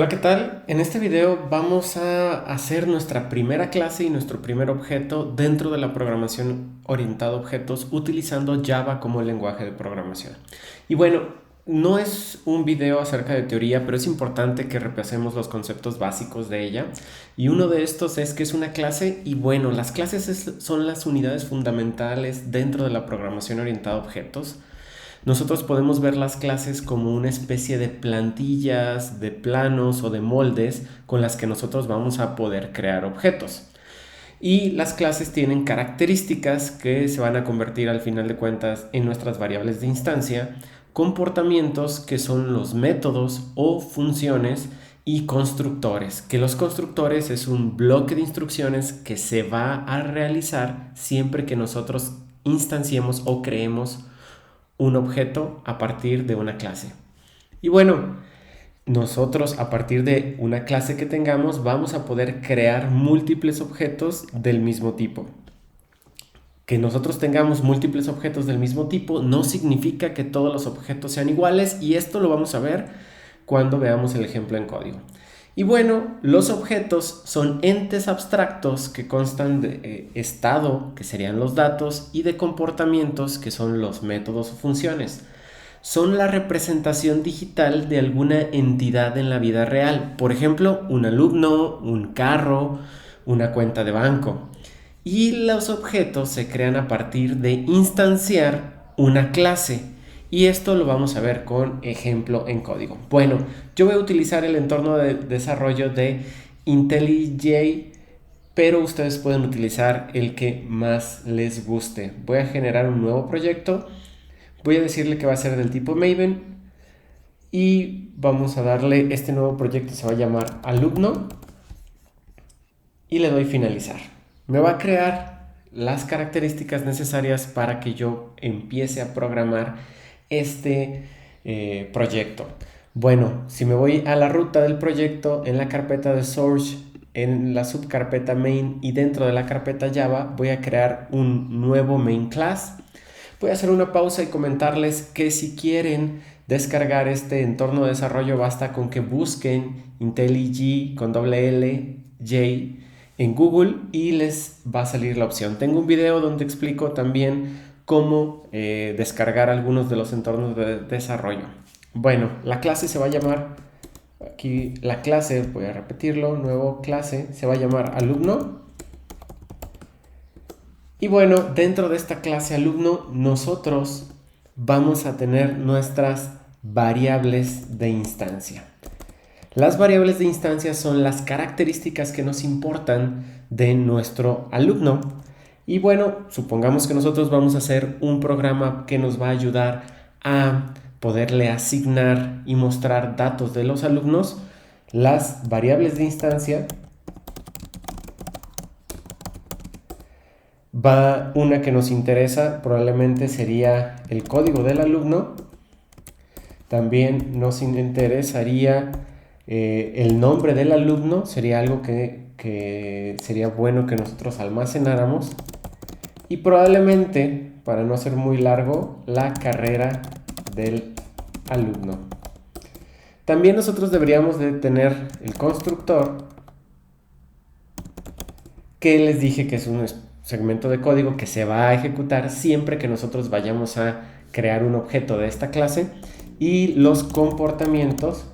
Hola, ¿qué tal? En este video vamos a hacer nuestra primera clase y nuestro primer objeto dentro de la programación orientada a objetos utilizando Java como lenguaje de programación. Y bueno, no es un video acerca de teoría, pero es importante que repasemos los conceptos básicos de ella. Y uno de estos es que es una clase y bueno, las clases son las unidades fundamentales dentro de la programación orientada a objetos. Nosotros podemos ver las clases como una especie de plantillas, de planos o de moldes con las que nosotros vamos a poder crear objetos. Y las clases tienen características que se van a convertir al final de cuentas en nuestras variables de instancia, comportamientos que son los métodos o funciones y constructores, que los constructores es un bloque de instrucciones que se va a realizar siempre que nosotros instanciemos o creemos un objeto a partir de una clase. Y bueno, nosotros a partir de una clase que tengamos vamos a poder crear múltiples objetos del mismo tipo. Que nosotros tengamos múltiples objetos del mismo tipo no significa que todos los objetos sean iguales, y esto lo vamos a ver cuando veamos el ejemplo en código. Y bueno, los objetos son entes abstractos que constan de estado, que serían los datos, y de comportamientos, que son los métodos o funciones. Son la representación digital de alguna entidad en la vida real. Por ejemplo, un alumno, un carro, una cuenta de banco. Y los objetos se crean a partir de instanciar una clase. Y esto lo vamos a ver con ejemplo en código. Bueno, yo voy a utilizar el entorno de desarrollo de IntelliJ, pero ustedes pueden utilizar el que más les guste. Voy a generar un nuevo proyecto. Voy a decirle que va a ser del tipo Maven. Y vamos a darle, este nuevo proyecto se va a llamar alumno. Y le doy finalizar. Me va a crear las características necesarias para que yo empiece a programar este proyecto. Bueno, si me voy a la ruta del proyecto, en la carpeta de source, en la subcarpeta main y dentro de la carpeta Java, voy a crear un nuevo main class. Voy a hacer una pausa y comentarles que si quieren descargar este entorno de desarrollo, basta con que busquen IntelliJ con doble L, J en Google y les va a salir la opción. Tengo un video donde explico también cómo descargar algunos de los entornos de desarrollo. Bueno, la clase se va a llamar, aquí la clase, voy a repetirlo, nuevo clase, se va a llamar alumno. Y bueno, dentro de esta clase alumno, nosotros vamos a tener nuestras variables de instancia. Las variables de instancia son las características que nos importan de nuestro alumno. Y bueno, supongamos que nosotros vamos a hacer un programa que nos va a ayudar a poderle asignar y mostrar datos de los alumnos. Las variables de instancia va una que nos interesa, probablemente sería el código del alumno. También nos interesaría el nombre del alumno, sería algo que sería bueno que nosotros almacenáramos. Y probablemente, para no ser muy largo, la carrera del alumno. También nosotros deberíamos de tener el constructor, que les dije que es un segmento de código que se va a ejecutar siempre que nosotros vayamos a crear un objeto de esta clase, y los comportamientos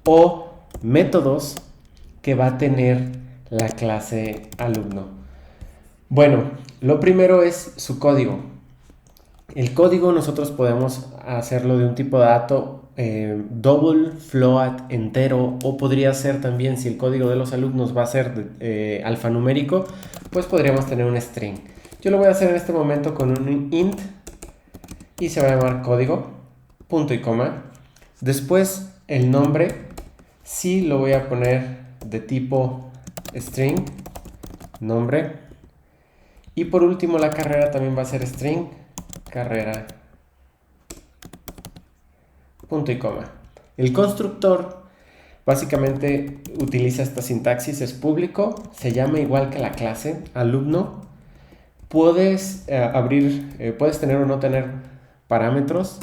o métodos que va a tener la clase alumno. Bueno, lo primero es su código. El código nosotros podemos hacerlo de un tipo de dato double, float, entero, o podría ser también, si el código de los alumnos va a ser alfanumérico, pues podríamos tener un string. Yo lo voy a hacer en este momento con un int y se va a llamar código, punto y coma. Después el nombre, sí lo voy a poner de tipo string, nombre. Y por último la carrera también va a ser string, carrera, punto y coma. El constructor básicamente utiliza esta sintaxis, es público, se llama igual que la clase, alumno. Puedes puedes tener o no tener parámetros.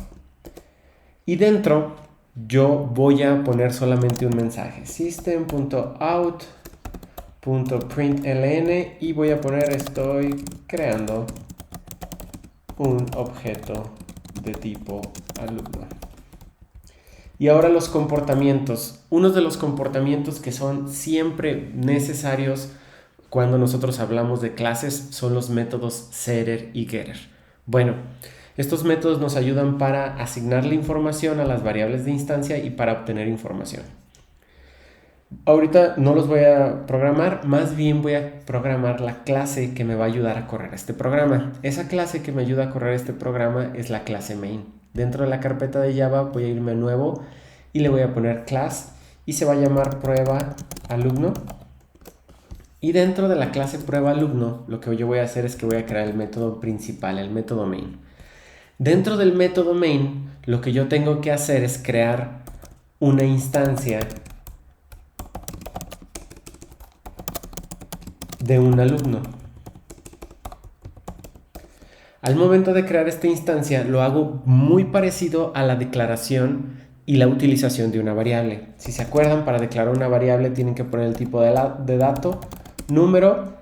Y dentro yo voy a poner solamente un mensaje, system.out.println, y voy a poner estoy creando un objeto de tipo alumno. Y ahora los comportamientos. Uno de los comportamientos que son siempre necesarios cuando nosotros hablamos de clases son los métodos setter y getter. Bueno, estos métodos nos ayudan para asignarle información a las variables de instancia y para obtener información. Ahorita no los voy a programar, más bien voy a programar la clase que me va a ayudar a correr este programa. Esa clase que me ayuda a correr este programa es la clase main. Dentro de la carpeta de Java voy a irme a nuevo y le voy a poner class y se va a llamar prueba alumno. Y dentro de la clase prueba alumno, lo que yo voy a hacer es que voy a crear el método principal, el método main. Dentro del método main, lo que yo tengo que hacer es crear una instancia de un alumno. Al momento de crear esta instancia, lo hago muy parecido a la declaración y la utilización de una variable. Si se acuerdan, para declarar una variable tienen que poner el tipo de dato, número,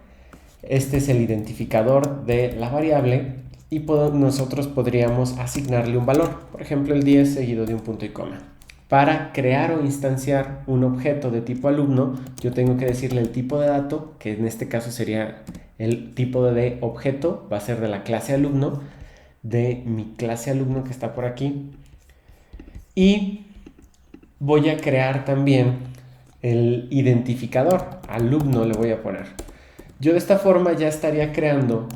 este es el identificador de la variable y nosotros podríamos asignarle un valor, por ejemplo el 10 seguido de un punto y coma. Para crear o instanciar un objeto de tipo alumno, yo tengo que decirle el tipo de dato, que en este caso sería el tipo de objeto, va a ser de la clase alumno, de mi clase alumno que está por aquí. Y voy a crear también el identificador, alumno le voy a poner. Yo de esta forma ya estaría creando,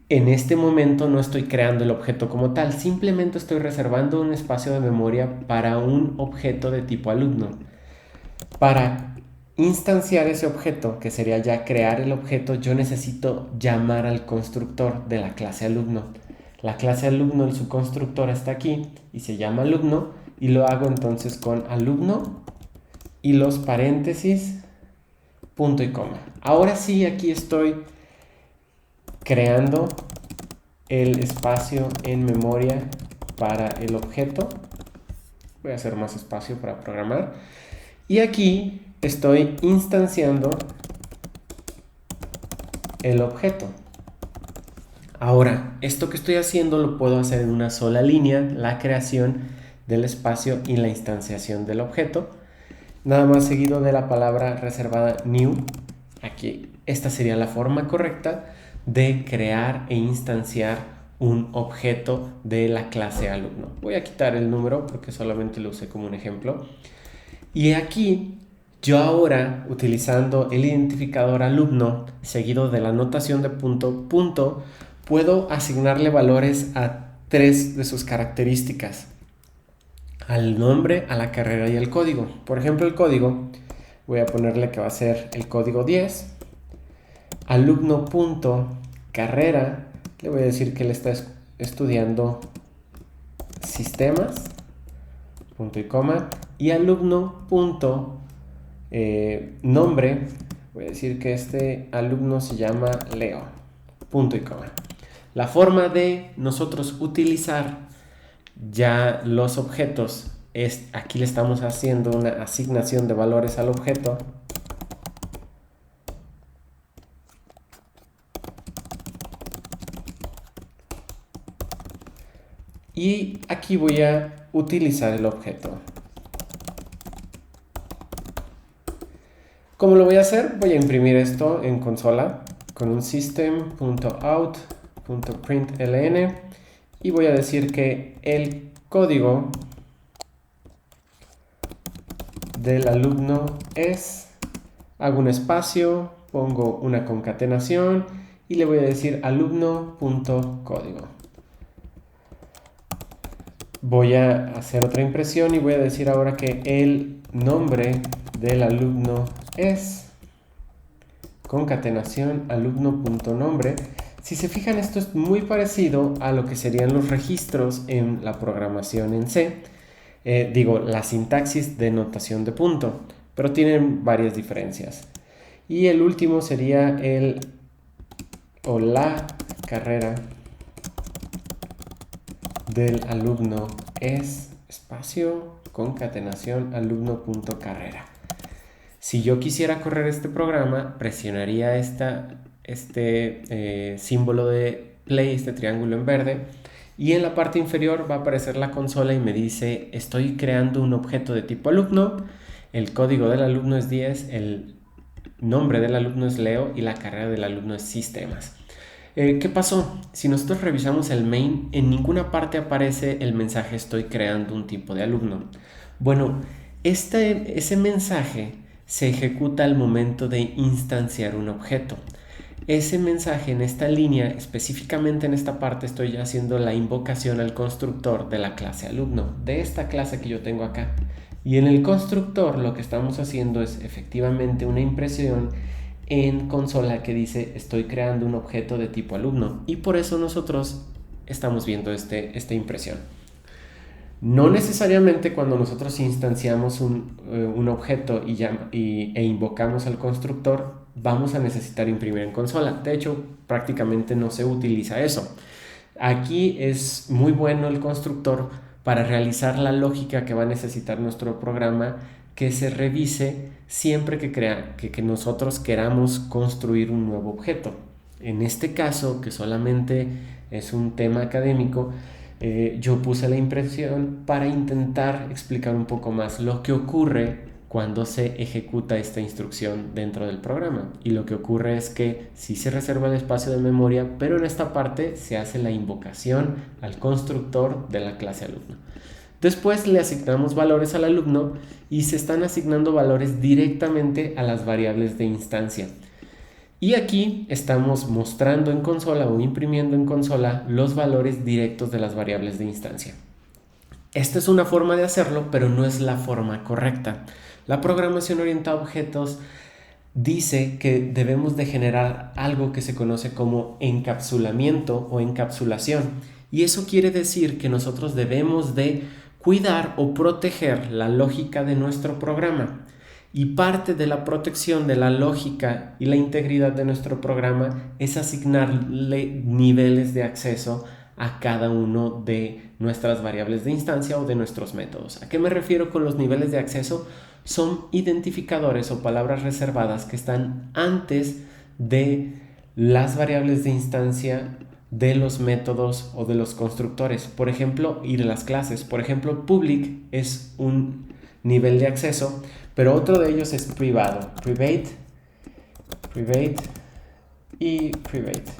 en este momento no estoy creando el objeto como tal, simplemente estoy reservando un espacio de memoria para un objeto de tipo alumno. Para instanciar ese objeto, que sería ya crear el objeto, yo necesito llamar al constructor de la clase alumno. La clase alumno y su constructor está aquí y se llama alumno, y lo hago entonces con alumno y los paréntesis, punto y coma. Ahora sí, aquí estoy creando el espacio en memoria para el objeto. Voy a hacer más espacio para programar. Y aquí estoy instanciando el objeto. Ahora, esto que estoy haciendo lo puedo hacer en una sola línea, la creación del espacio y la instanciación del objeto. Nada más seguido de la palabra reservada new. Aquí, esta sería la forma correcta de crear e instanciar un objeto de la clase alumno. Voy a quitar el número porque solamente lo usé como un ejemplo. Y aquí, yo ahora, utilizando el identificador alumno seguido de la notación de punto, punto, puedo asignarle valores a 3 de sus características: al nombre, a la carrera y al código. Por ejemplo, el código, voy a ponerle que va a ser el código 10. Alumno.carrera, le voy a decir que él está estudiando sistemas, punto y coma. Y alumno.nombre, voy a decir que este alumno se llama Leo, punto y coma. La forma de nosotros utilizar ya los objetos es, aquí le estamos haciendo una asignación de valores al objeto. Y aquí voy a utilizar el objeto. ¿Cómo lo voy a hacer? Voy a imprimir esto en consola con un system.out.println y voy a decir que el código del alumno es, hago un espacio, pongo una concatenación y le voy a decir alumno.código. Voy a hacer otra impresión y voy a decir ahora que el nombre del alumno es concatenación alumno.nombre. Si se fijan, esto es muy parecido a lo que serían los registros en la programación en C. La sintaxis de notación de punto, pero tienen varias diferencias. Y el último sería el o la carrera del alumno es espacio, concatenación, alumno.carrera. Si yo quisiera correr este programa, presionaría este símbolo de play, este triángulo en verde, y en la parte inferior va a aparecer la consola y me dice, estoy creando un objeto de tipo alumno, el código del alumno es 10, el nombre del alumno es Leo y la carrera del alumno es sistemas. ¿Qué pasó? Si nosotros revisamos el main, en ninguna parte aparece el mensaje estoy creando un tipo de alumno. Bueno, ese mensaje se ejecuta al momento de instanciar un objeto. Ese mensaje en esta línea, específicamente en esta parte, estoy haciendo la invocación al constructor de la clase alumno, de esta clase que yo tengo acá. Y en el constructor lo que estamos haciendo es efectivamente una impresión en consola que dice estoy creando un objeto de tipo alumno, y por eso nosotros estamos viendo esta impresión. No necesariamente cuando nosotros instanciamos un objeto e invocamos al constructor vamos a necesitar imprimir en consola. De hecho, prácticamente no se utiliza eso. Aquí es muy bueno el constructor para realizar la lógica que va a necesitar nuestro programa, que se revise siempre que nosotros queramos construir un nuevo objeto. En este caso, que solamente es un tema académico, yo puse la impresión para intentar explicar un poco más lo que ocurre cuando se ejecuta esta instrucción dentro del programa. Y lo que ocurre es que sí se reserva el espacio de memoria, pero en esta parte se hace la invocación al constructor de la clase alumno. Después le asignamos valores al alumno y se están asignando valores directamente a las variables de instancia. Y aquí estamos mostrando en consola o imprimiendo en consola los valores directos de las variables de instancia. Esta es una forma de hacerlo, pero no es la forma correcta. La programación orientada a objetos dice que debemos de generar algo que se conoce como encapsulamiento o encapsulación. Y eso quiere decir que nosotros debemos de cuidar o proteger la lógica de nuestro programa. Y parte de la protección de la lógica y la integridad de nuestro programa es asignarle niveles de acceso a cada uno de nuestras variables de instancia o de nuestros métodos. ¿A qué me refiero con los niveles de acceso? Son identificadores o palabras reservadas que están antes de las variables de instancia de los métodos o de los constructores, por ejemplo, y de las clases. Por ejemplo, public es un nivel de acceso, pero otro de ellos es privado, private y private.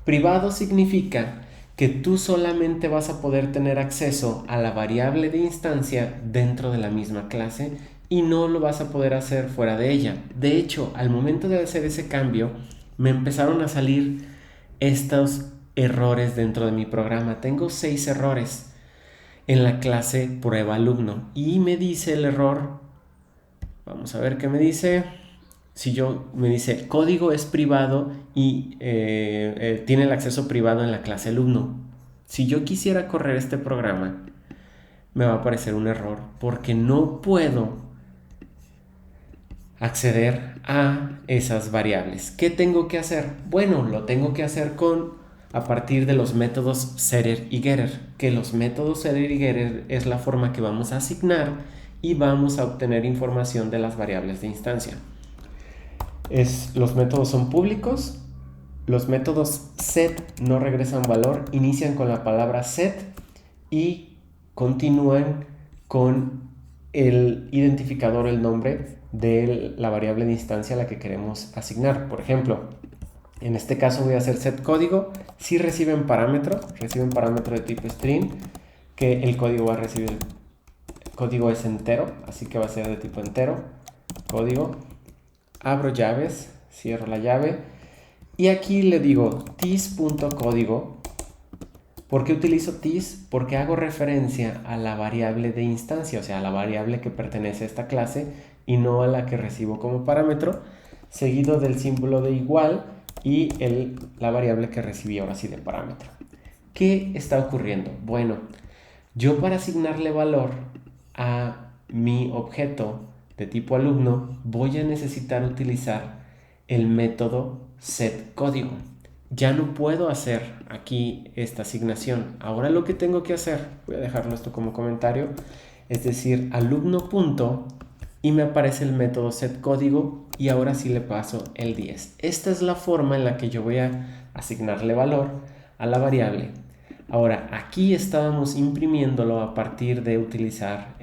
Privado significa que tú solamente vas a poder tener acceso a la variable de instancia dentro de la misma clase y no lo vas a poder hacer fuera de ella. De hecho, al momento de hacer ese cambio, me empezaron a salir estos errores dentro de mi programa. Tengo 6 errores en la clase prueba alumno y me dice el error, vamos a ver qué me dice. Si yo me dice código es privado y tiene el acceso privado en la clase alumno. Si yo quisiera correr este programa, me va a aparecer un error porque no puedo acceder a esas variables. ¿Qué tengo que hacer? Bueno, lo tengo que hacer a partir de los métodos setter y getter, que los métodos setter y getter es la forma que vamos a asignar y vamos a obtener información de las variables de instancia. Los métodos son públicos, los métodos set no regresan valor, inician con la palabra set y continúan con el identificador, el nombre de la variable de instancia a la que queremos asignar. Por ejemplo, en este caso voy a hacer set código. Si reciben parámetro de tipo string, que el código va a recibir, el código es entero, así que va a ser de tipo entero, código. Abro llaves, cierro la llave y aquí le digo tis.código. ¿Por qué utilizo tis? Porque hago referencia a la variable de instancia, o sea, a la variable que pertenece a esta clase y no a la que recibo como parámetro, seguido del símbolo de igual y la variable que recibí ahora sí de parámetro. ¿Qué está ocurriendo? Bueno, yo para asignarle valor a mi objeto de tipo alumno voy a necesitar utilizar el método setCódigo. ya no puedo hacer aquí esta asignación. Ahora lo que tengo que hacer, voy a dejarlo esto como comentario, es decir, alumno punto y me aparece el método setCódigo y ahora sí le paso el 10. Esta es la forma en la que yo voy a asignarle valor a la variable. Ahora, aquí estábamos imprimiéndolo a partir de utilizar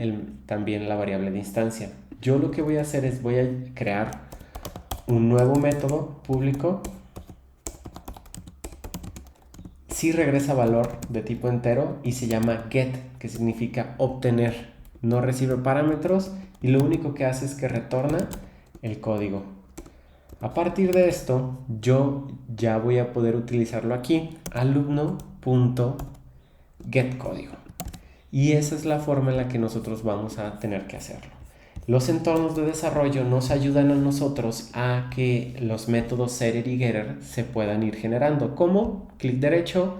también la variable de instancia. Yo lo que voy a hacer es voy a crear un nuevo método público. Sí regresa valor de tipo entero y se llama get, que significa obtener. No recibe parámetros y lo único que hace es que retorna el código. A partir de esto, yo ya voy a poder utilizarlo aquí, alumno.getCódigo. Y esa es la forma en la que nosotros vamos a tener que hacerlo. Los entornos de desarrollo nos ayudan a nosotros a que los métodos setter y getter se puedan ir generando. ¿Cómo? Clic derecho,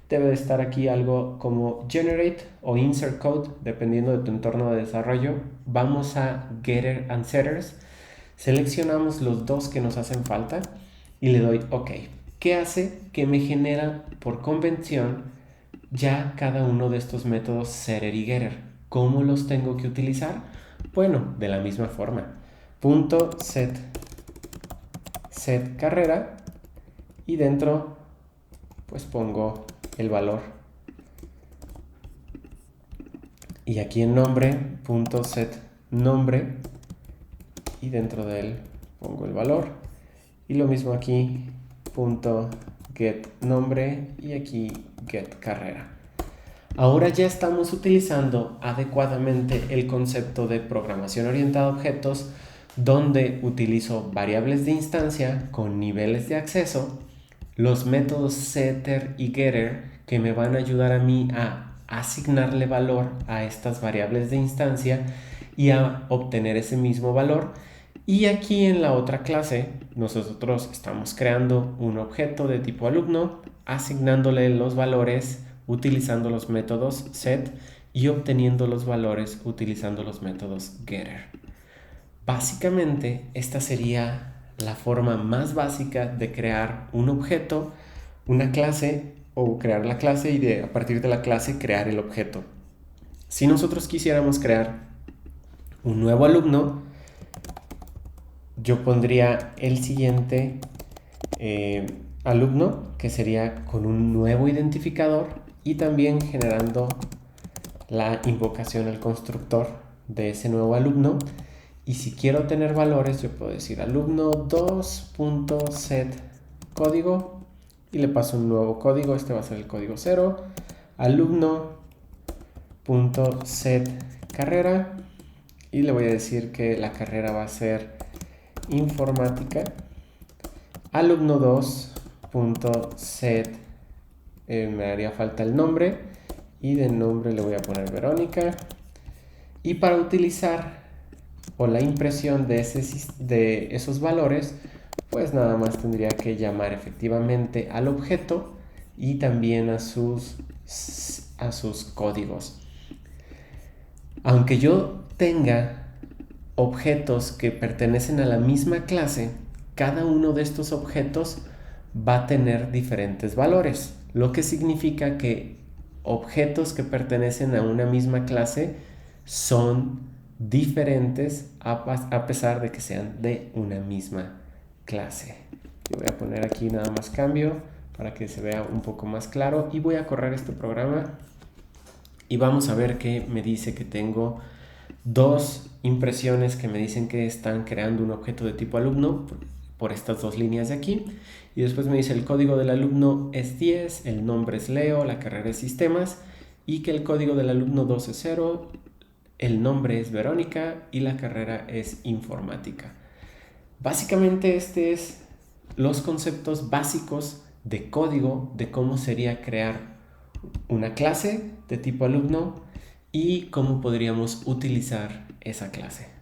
debe de estar aquí algo como generate o insert code, dependiendo de tu entorno de desarrollo. Vamos a getter and setters, seleccionamos los dos que nos hacen falta y le doy OK. ¿Qué hace? Que me genera por convención ya cada uno de estos métodos setter y getter. ¿Cómo los tengo que utilizar? Bueno, de la misma forma. Punto set carrera y dentro pues pongo el valor. Y aquí en nombre, punto set nombre y dentro de él pongo el valor. Y lo mismo aquí, punto get nombre y aquí get carrera. Ahora ya estamos utilizando adecuadamente el concepto de programación orientada a objetos, donde utilizo variables de instancia con niveles de acceso, los métodos setter y getter que me van a ayudar a mí a asignarle valor a estas variables de instancia y a obtener ese mismo valor. Y aquí en la otra clase nosotros estamos creando un objeto de tipo alumno, asignándole los valores utilizando los métodos set y obteniendo los valores utilizando los métodos getter. Básicamente, esta sería la forma más básica de crear un objeto, una clase, o crear la clase y a partir de la clase crear el objeto. Si nosotros quisiéramos crear un nuevo alumno, yo pondría el siguiente alumno, que sería con un nuevo identificador y también generando la invocación al constructor de ese nuevo alumno. Y si quiero tener valores, yo puedo decir alumno2.setCódigo y le paso un nuevo código. Este va a ser el código 0. Alumno.setCarrera y le voy a decir que la carrera va a ser informática. Alumno2.set, me haría falta el nombre y de nombre le voy a poner Verónica. Y para utilizar o la impresión de esos valores, pues nada más tendría que llamar efectivamente al objeto y también a sus códigos. Aunque yo tenga objetos que pertenecen a la misma clase, cada uno de estos objetos va a tener diferentes valores, lo que significa que objetos que pertenecen a una misma clase son diferentes a pesar de que sean de una misma clase. Yo voy a poner aquí nada más cambio para que se vea un poco más claro y voy a correr este programa y vamos a ver que me dice que tengo dos impresiones que me dicen que están creando un objeto de tipo alumno por estas dos líneas de aquí, y después me dice el código del alumno es 10, el nombre es Leo, la carrera es sistemas y que el código del alumno 2 es 0, el nombre es Verónica y la carrera es informática. Básicamente este es los conceptos básicos de código de cómo sería crear una clase de tipo alumno y cómo podríamos utilizar esa clase.